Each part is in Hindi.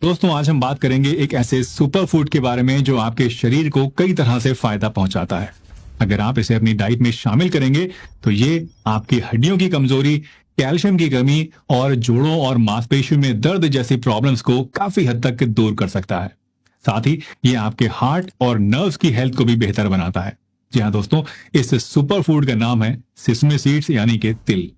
दोस्तों आज हम बात करेंगे एक ऐसे सुपर फूड के बारे में जो आपके शरीर को कई तरह से फायदा पहुंचाता है। अगर आप इसे अपनी डाइट में शामिल करेंगे तो ये आपकी हड्डियों की कमजोरी, कैल्शियम की कमी और जोड़ों और मांसपेशियों में दर्द जैसी प्रॉब्लम्स को काफी हद तक दूर कर सकता है। साथ ही ये आपके हार्ट और नर्व्स की हेल्थ को भी बेहतर बनाता है। जी हाँ दोस्तों, इस सुपर फूड का नाम है सेसमे सीड्स यानी कि तिल।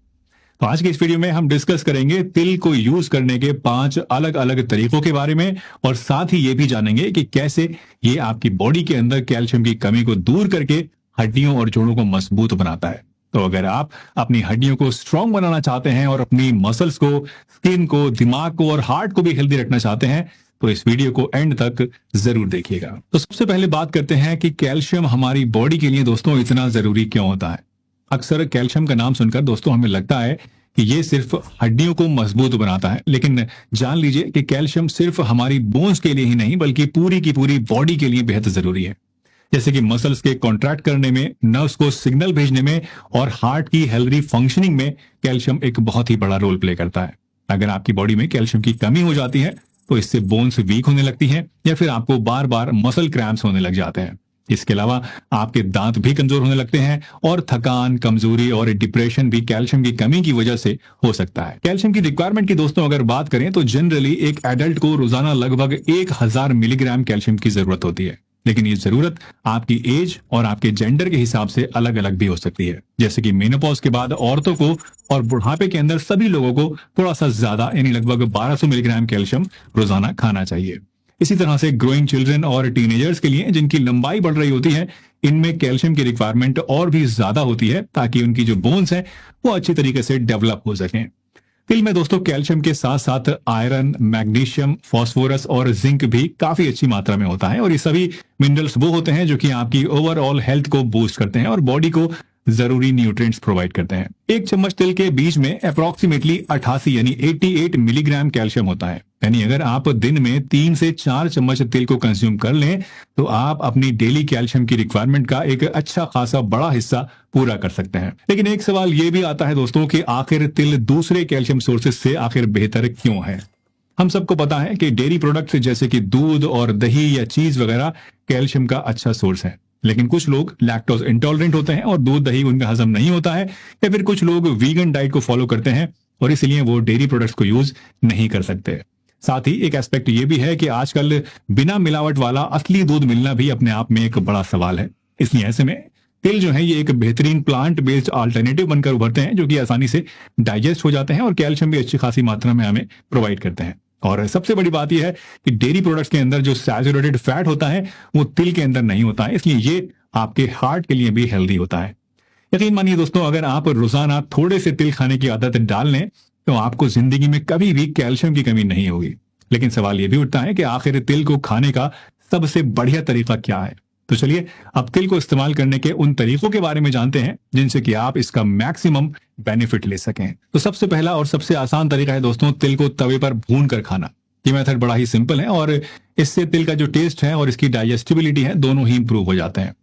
तो आज के इस वीडियो में हम डिस्कस करेंगे तिल को यूज करने के 5 अलग अलग तरीकों के बारे में और साथ ही ये भी जानेंगे कि कैसे ये आपकी बॉडी के अंदर कैल्शियम की कमी को दूर करके हड्डियों और जोड़ों को मजबूत बनाता है। तो अगर आप अपनी हड्डियों को स्ट्रांग बनाना चाहते हैं और अपनी मसल्स को, स्किन को, दिमाग को और हार्ट को भी हेल्दी रखना चाहते हैं तो इस वीडियो को एंड तक जरूर देखिएगा। तो सबसे पहले बात करते हैं कि कैल्शियम हमारी बॉडी के लिए दोस्तों इतना जरूरी क्यों होता है। अक्सर कैल्शियम का नाम सुनकर दोस्तों हमें लगता है कि ये सिर्फ हड्डियों को मजबूत बनाता है, लेकिन जान लीजिए कि कैल्शियम सिर्फ हमारी बोन्स के लिए ही नहीं बल्कि पूरी की पूरी बॉडी के लिए बेहद जरूरी है। जैसे कि मसल्स के कॉन्ट्रैक्ट करने में, नर्व्स को सिग्नल भेजने में और हार्ट की हेल्दी फंक्शनिंग में कैल्शियम एक बहुत ही बड़ा रोल प्ले करता है। अगर आपकी बॉडी में कैल्शियम की कमी हो जाती है तो इससे बोन्स वीक होने लगती हैं या फिर आपको बार बार मसल क्रैम्प्स होने लग जाते हैं। इसके अलावा आपके दांत भी कमजोर होने लगते हैं और थकान, कमजोरी और डिप्रेशन भी कैल्शियम की कमी की वजह से हो सकता है। कैल्शियम की रिक्वायरमेंट की दोस्तों अगर बात करें तो जनरली एक एडल्ट को रोजाना लगभग 1000 मिलीग्राम कैल्शियम की जरूरत होती है, लेकिन ये जरूरत आपकी एज और आपके जेंडर के हिसाब से अलग अलग भी हो सकती है। जैसे कि मेनोपॉज के बाद औरतों को और बुढ़ापे के अंदर सभी लोगों को थोड़ा सा ज्यादा यानी लगभग 1200 मिलीग्राम कैल्शियम रोजाना खाना चाहिए। इसी तरह से ग्रोइंग चिल्ड्रन और टीनेजर्स के लिए जिनकी लंबाई बढ़ रही होती है, इनमें कैल्शियम की रिक्वायरमेंट और भी ज्यादा होती है ताकि उनकी जो बोन्स हैं वो अच्छी तरीके से डेवलप हो सकें। तिल में दोस्तों कैल्शियम के साथ साथ आयरन, मैग्नीशियम, फास्फोरस और जिंक भी काफी अच्छी मात्रा में होता है और ये सभी मिनरल्स वो होते हैं जो कि आपकी ओवरऑल हेल्थ को बूस्ट करते हैं और बॉडी को जरूरी न्यूट्रिएंट्स प्रोवाइड करते हैं। एक चम्मच तिल के बीज में अप्रोक्सीमेटली 88 यानी 88 मिलीग्राम कैल्शियम होता है। यानी अगर आप दिन में 3 से 4 चम्मच तिल को कंज्यूम कर लें तो आप अपनी डेली कैल्शियम की रिक्वायरमेंट का एक अच्छा खासा बड़ा हिस्सा पूरा कर सकते हैं। लेकिन एक सवाल ये भी आता है दोस्तों कि आखिर तिल दूसरे कैल्शियम सोर्सेज से आखिर बेहतर क्यों है। हम सबको पता है कि डेयरी प्रोडक्ट्स जैसे कि दूध और दही या चीज वगैरह कैल्शियम का अच्छा सोर्स है, लेकिन कुछ लोग लैक्टोज इंटॉलरेंट होते हैं और दूध दही उनका हजम नहीं होता है, या फिर कुछ लोग वीगन डाइट को फॉलो करते हैं और इसलिए वो डेयरी प्रोडक्ट्स को यूज नहीं कर सकते। साथ ही एक एस्पेक्ट ये भी है कि आजकल बिना मिलावट वाला असली दूध मिलना भी अपने आप में एक बड़ा सवाल है। इसलिए ऐसे में तिल जो है ये एक बेहतरीन प्लांट बेस्ड अल्टरनेटिव बनकर उभरते हैं जो कि आसानी से डाइजेस्ट हो जाते हैं और कैल्शियम भी अच्छी खासी मात्रा में हमें प्रोवाइड करते हैं। और सबसे बड़ी बात यह है कि डेयरी प्रोडक्ट्स के अंदर जो सैचुरेटेड फैट होता है वो तिल के अंदर नहीं होता है, इसलिए ये आपके हार्ट के लिए भी हेल्दी होता है। यकीन मानिए दोस्तों, अगर आप रोजाना थोड़े से तिल खाने की आदत डाल लें तो आपको जिंदगी में कभी भी कैल्शियम की कमी नहीं होगी। लेकिन सवाल यह भी उठता है कि आखिर तिल को खाने का सबसे बढ़िया तरीका क्या है। तो चलिए अब तिल को इस्तेमाल करने के उन तरीकों के बारे में जानते हैं जिनसे कि आप इसका मैक्सिमम बेनिफिट ले सकें। तो सबसे पहला और सबसे आसान तरीका है दोस्तों तिल को तवे पर भून कर खाना। ये मेथड बड़ा ही सिंपल है और इससे तिल का जो टेस्ट है और इसकी डाइजेस्टिबिलिटी है दोनों ही इंप्रूव हो जाते हैं।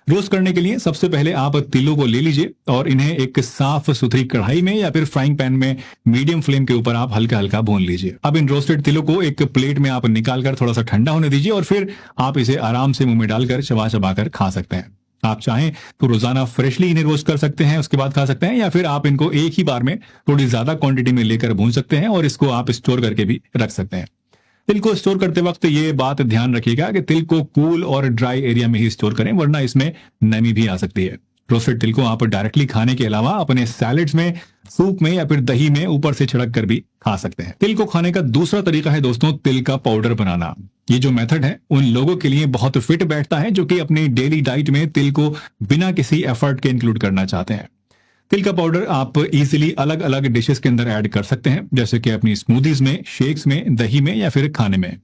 रोस्ट करने के लिए सबसे पहले आप तिलों को ले लीजिए और इन्हें एक साफ सुथरी कढ़ाई में या फिर फ्राइंग पैन में मीडियम फ्लेम के ऊपर आप हल्का हल्का भून लीजिए। अब इन रोस्टेड तिलों को एक प्लेट में आप निकालकर थोड़ा सा ठंडा होने दीजिए और फिर आप इसे आराम से मुंह में डालकर चबा चबा कर खा सकते हैं। आप चाहें तो रोजाना फ्रेशली इन्हें रोस्ट कर सकते हैं, उसके बाद खा सकते हैं, या फिर आप इनको एक ही बार में थोड़ी ज्यादा क्वांटिटी में लेकर भून सकते हैं और इसको आप स्टोर करके भी रख सकते हैं। तिल को स्टोर करते वक्त ये बात ध्यान रखिएगा कि तिल को कूल और ड्राई एरिया में ही स्टोर करें, वरना इसमें नमी भी आ सकती है। रोस्टेड तिल को आप डायरेक्टली खाने के अलावा अपने सैलेड्स में, सूप में या फिर दही में ऊपर से छिड़क कर भी खा सकते हैं। तिल को खाने का दूसरा तरीका है दोस्तों तिल का पाउडर बनाना। ये जो मेथड है उन लोगों के लिए बहुत फिट बैठता है जो कि अपनी डेली डाइट में तिल को बिना किसी एफर्ट के इंक्लूड करना चाहते हैं। तिल का पाउडर आप इजीली अलग अलग डिशेस के अंदर ऐड कर सकते हैं, जैसे कि अपनी स्मूदीज में, शेक्स में, दही में या फिर खाने में।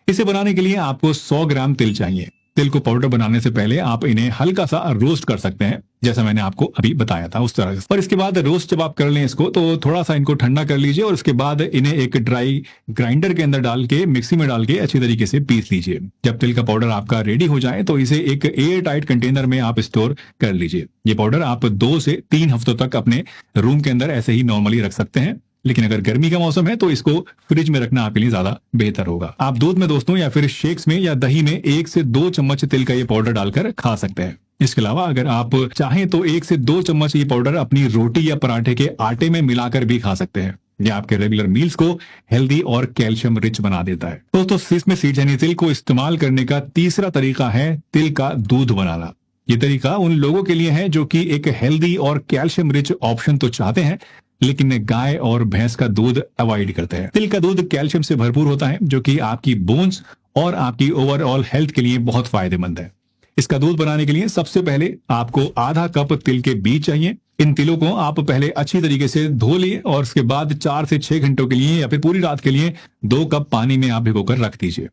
इसे बनाने के लिए आपको 100 ग्राम तिल चाहिए। तिल को पाउडर बनाने से पहले आप इन्हें हल्का सा रोस्ट कर सकते हैं, जैसा मैंने आपको अभी बताया था उस तरह से। और इसके बाद रोस्ट जब आप कर लें इसको तो थोड़ा सा इनको ठंडा कर लीजिए और उसके बाद इन्हें एक ड्राई ग्राइंडर के अंदर डाल के, मिक्सी में डाल के अच्छी तरीके से पीस लीजिए। जब तिल का पाउडर आपका रेडी हो जाए तो इसे एक एयर टाइट कंटेनर में आप स्टोर कर लीजिए। ये पाउडर आप 2 से 3 हफ्तों तक अपने रूम के अंदर ऐसे ही नॉर्मली रख सकते हैं। लेकिन अगर गर्मी का मौसम है तो इसको फ्रिज में रखना आपके लिए ज्यादा बेहतर होगा। आप दूध में दोस्तों या फिर शेक्स में या दही में 1 से 2 चम्मच तिल का ये पाउडर डालकर खा सकते हैं। इसके अलावा अगर आप चाहें तो 1 से 2 चम्मच ये पाउडर अपनी रोटी या पराठे के आटे में मिलाकर भी खा सकते हैं। यह आपके रेगुलर मील्स को हेल्दी और कैल्शियम रिच बना देता है। दोस्तों सिसम सीड्स यानी तिल को इस्तेमाल करने का तीसरा तरीका है तिल का दूध बनाना। ये तरीका उन लोगों के लिए है जो कि एक हेल्दी और कैल्शियम रिच ऑप्शन तो चाहते हैं लेकिन गाय और भैंस का दूध अवॉइड करते हैं। तिल का दूध कैल्शियम से भरपूर होता है जो कि आपकी बोन्स और आपकी ओवरऑल हेल्थ के लिए बहुत फायदेमंद है। इसका दूध बनाने के लिए सबसे पहले आपको आधा कप तिल के बीज चाहिए। इन तिलों को आप पहले अच्छी तरीके से धो लिए और उसके बाद 4 से 6 घंटों के लिए या फिर पूरी रात के लिए 2 कप पानी में आप भिगोकर रख दीजिए।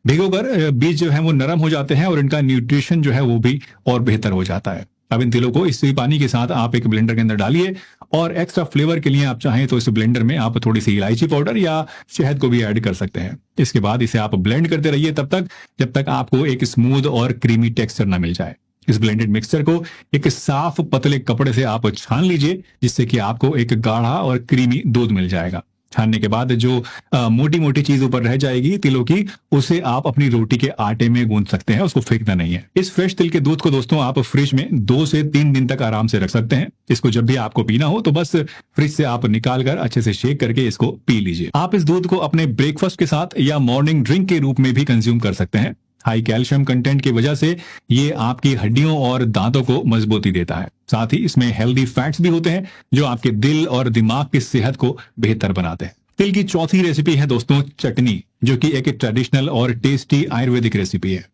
भिगोकर बीज जो है वो नरम हो जाते हैं और इनका न्यूट्रिशन जो है वो भी और बेहतर हो जाता है। अब इन तिलों को इसी पानी के साथ आप एक ब्लेंडर के अंदर डालिए और एक्स्ट्रा फ्लेवर के लिए आप चाहें तो इस ब्लेंडर में आप थोड़ी सी इलायची पाउडर या शहद को भी ऐड कर सकते हैं। इसके बाद इसे आप ब्लेंड करते रहिए तब तक जब तक आपको एक स्मूथ और क्रीमी टेक्सचर ना मिल जाए। इस ब्लेंडेड मिक्सचर को एक साफ पतले कपड़े से आप छान लीजिए जिससे कि आपको एक गाढ़ा और क्रीमी दूध मिल जाएगा। छानने के बाद जो मोटी मोटी चीज ऊपर रह जाएगी तिलों की, उसे आप अपनी रोटी के आटे में गूंथ सकते हैं, उसको फेंकना नहीं है। इस फ्रेश तिल के दूध को दोस्तों आप फ्रिज में 2 से 3 दिन तक आराम से रख सकते हैं। इसको जब भी आपको पीना हो तो बस फ्रिज से आप निकाल कर अच्छे से शेक करके इसको पी लीजिए। आप इस दूध को अपने ब्रेकफास्ट के साथ या मॉर्निंग ड्रिंक के रूप में भी कंज्यूम कर सकते हैं। हाई कैल्शियम कंटेंट की वजह से ये आपकी हड्डियों और दांतों को मजबूती देता है। साथ ही इसमें हेल्दी फैट्स भी होते हैं जो आपके दिल और दिमाग की सेहत को बेहतर बनाते हैं। तिल की चौथी रेसिपी है दोस्तों चटनी, जो कि एक ट्रेडिशनल और टेस्टी आयुर्वेदिक रेसिपी है।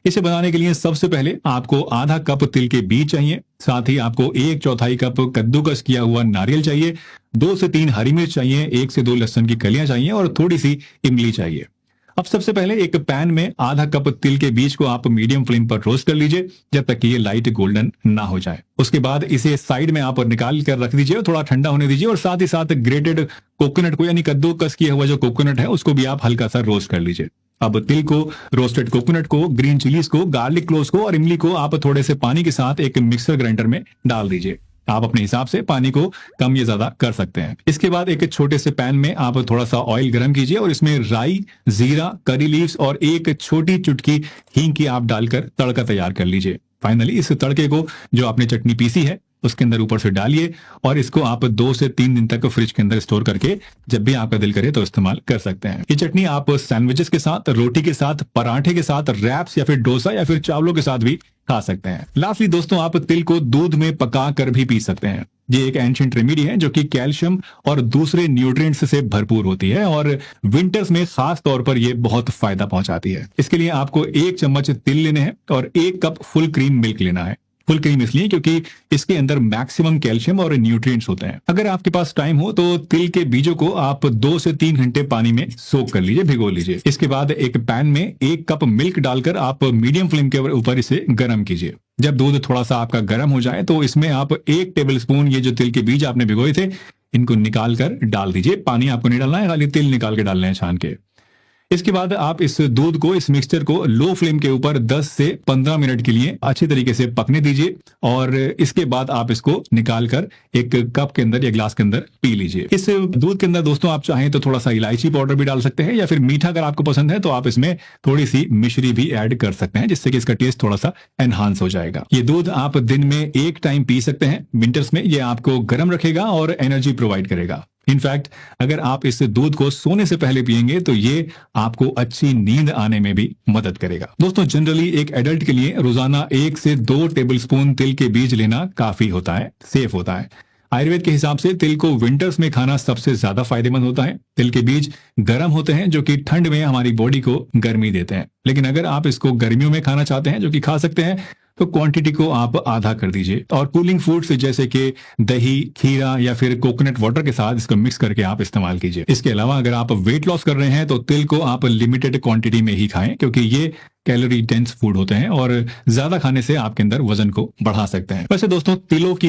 इसे बनाने के लिए सबसे पहले आपको आधा कप तिल के बीज चाहिए। साथ ही आपको 1/4 कप कद्दूकस किया हुआ नारियल चाहिए, 2 से 3 हरी मिर्च चाहिए, 1 से 2 लहसुन की कलियां चाहिए और थोड़ी सी इमली चाहिए। अब सबसे पहले एक पैन में आधा कप तिल के बीज को आप मीडियम फ्लेम पर रोस्ट कर लीजिए जब तक कि ये लाइट गोल्डन ना हो जाए। उसके बाद इसे साइड में आप निकाल कर रख दीजिए और थोड़ा ठंडा होने दीजिए और साथ ही साथ ग्रेटेड कोकोनट को यानी कद्दूकस किया हुआ जो कोकोनट है उसको भी आप हल्का सा रोस्ट कर लीजिए। अब तिल को, रोस्टेड कोकोनट को, ग्रीन चिलीज को, गार्लिक क्लोव्स को और इमली को आप थोड़े से पानी के साथ एक मिक्सर ग्राइंडर में डाल दीजिए। आप अपने हिसाब से पानी को कम या ज्यादा कर सकते हैं। इसके बाद एक छोटे से पैन में आप थोड़ा सा ऑयल गरम कीजिए और इसमें राई, जीरा, करी लीव्स और एक छोटी चुटकी हींग की आप डालकर तड़का तैयार कर लीजिए। फाइनली इस तड़के को जो आपने चटनी पीसी है उसके अंदर ऊपर से डालिए और इसको आप 2 से 3 दिन तक फ्रिज के अंदर स्टोर करके जब भी आपका दिल करे तो इस्तेमाल कर सकते हैं। ये चटनी आप सैंडविचेस के साथ, रोटी के साथ, पराठे के साथ, रैप्स या फिर डोसा या फिर चावलों के साथ भी खा सकते हैं। लास्टली दोस्तों आप तिल को दूध में पका कर भी पी सकते हैं। ये एक एंशिएंट रेमेडी है जो कि कैल्शियम और दूसरे न्यूट्रिएंट्स से भरपूर होती है और विंटर्स में खास तौर पर ये बहुत फायदा पहुंचाती है। इसके लिए आपको 1 चम्मच तिल लेने हैं और 1 कप फुल क्रीम मिल्क लेना है। फुल क्रीम इसलिए क्योंकि इसके अंदर मैक्सिमम कैल्शियम और न्यूट्रिएंट्स होते हैं। अगर आपके पास टाइम हो तो तिल के बीजों को आप 2 से 3 घंटे पानी में सोक कर लीजिए, भिगो लीजिए। इसके बाद एक पैन में 1 कप मिल्क डालकर आप मीडियम फ्लेम के ऊपर इसे गर्म कीजिए। जब दूध थोड़ा सा आपका गर्म हो जाए तो इसमें आप 1 टेबलस्पून ये जो तिल के बीज आपने भिगोए थे इनको निकाल कर डाल दीजिए। पानी आपको नहीं डालना है, खाली तिल निकाल के डालना है छान के। इसके बाद आप इस दूध को, इस मिक्सचर को लो फ्लेम के ऊपर 10 से 15 मिनट के लिए अच्छी तरीके से पकने दीजिए और इसके बाद आप इसको निकाल कर एक कप के अंदर या ग्लास के अंदर पी लीजिए। इस दूध के अंदर दोस्तों आप चाहें तो थोड़ा सा इलायची पाउडर भी डाल सकते हैं या फिर मीठा अगर आपको पसंद है तो आप इसमें थोड़ी सी मिश्री भी ऐड कर सकते हैं जिससे कि इसका टेस्ट थोड़ा सा एनहांस हो जाएगा। ये दूध आप दिन में 1 टाइम पी सकते हैं। विंटर्स में ये आपको गर्म रखेगा और एनर्जी प्रोवाइड करेगा। इनफैक्ट अगर आप इस दूध को सोने से पहले पिएंगे तो ये आपको अच्छी नींद आने में भी मदद करेगा। दोस्तों जनरली एक एडल्ट के लिए रोजाना 1 से 2 टेबलस्पून तिल के बीज लेना काफी होता है, सेफ होता है। आयुर्वेद के हिसाब से तिल को विंटर्स में खाना सबसे ज्यादा फायदेमंद होता है। तिल के बीज गर्म होते हैं जो कि ठंड में हमारी बॉडी को गर्मी देते हैं, लेकिन अगर आप इसको गर्मियों में खाना चाहते हैं जो कि खा सकते हैं तो क्वांटिटी को आप आधा कर दीजिए और कूलिंग फूड्स जैसे कि दही, खीरा या फिर कोकोनट वाटर के साथ इसको मिक्स करके आप इस्तेमाल कीजिए। इसके अलावा अगर आप वेट लॉस कर रहे हैं तो तिल को आप लिमिटेड क्वांटिटी में ही खाएं क्योंकि ये कैलोरी डेंस फूड होते हैं और ज्यादा खाने से आपके अंदर वजन को बढ़ा सकते हैं। वैसे दोस्तों तिलों की